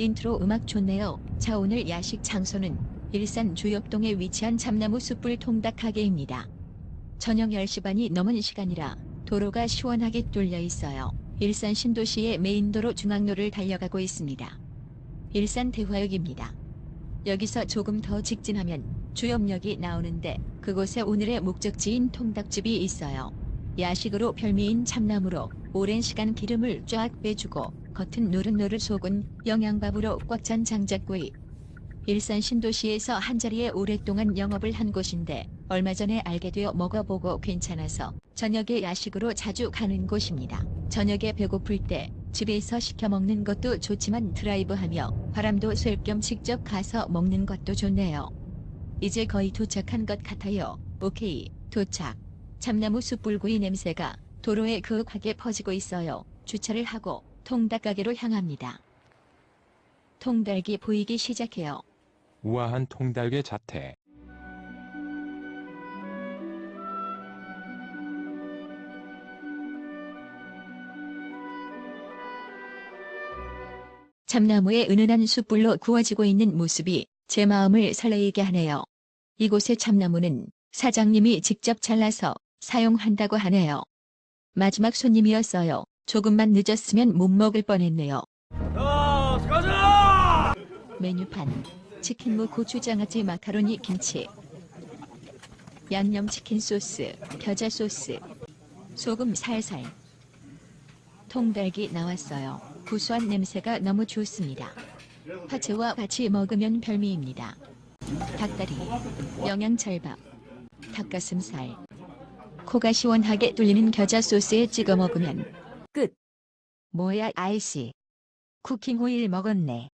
인트로 음악 좋네요. 자, 오늘 야식 장소는 일산 주엽동에 위치한 참나무 숯불 통닭 가게입니다. 저녁 10시 반이 넘은 시간이라 도로가 시원하게 뚫려 있어요. 일산 신도시의 메인도로 중앙로를 달려가고 있습니다. 일산 대화역입니다. 여기서 조금 더 직진하면 주엽역이 나오는데 그곳에 오늘의 목적지인 통닭집이 있어요. 야식으로 별미인 참나무로 오랜 시간 기름을 쫙 빼주고 겉은 노릇노릇 속은 영양밥으로 꽉 찬 장작구이. 일산 신도시에서 한자리에 오랫동안 영업을 한 곳인데 얼마 전에 알게 되어 먹어보고 괜찮아서 저녁에 야식으로 자주 가는 곳입니다. 저녁에 배고플 때 집에서 시켜 먹는 것도 좋지만 드라이브하며 바람도 쐴 겸 직접 가서 먹는 것도 좋네요. 이제 거의 도착한 것 같아요. 오케이, 도착. 참나무 숯불구이 냄새가 도로에 그윽하게 퍼지고 있어요. 주차를 하고 통닭 가게로 향합니다. 통닭이 보이기 시작해요. 우아한 통닭의 자태. 참나무의 은은한 숯불로 구워지고 있는 모습이 제 마음을 설레이게 하네요. 이곳의 참나무는 사장님이 직접 잘라서 사용한다고 하네요. 마지막 손님이었어요. 조금만 늦었으면 못 먹을 뻔했네요. 자, 가자! 메뉴판: 치킨무 고추장아찌 마카로니 김치, 양념치킨 소스, 겨자 소스, 소금 살살. 통닭이 나왔어요. 구수한 냄새가 너무 좋습니다. 파채와 같이 먹으면 별미입니다. 닭다리, 영양찰밥, 닭가슴살. 코가 시원하게 뚫리는 겨자 소스에 찍어 먹으면 끝. 뭐야 아이씨. 쿠킹 오일 먹었네.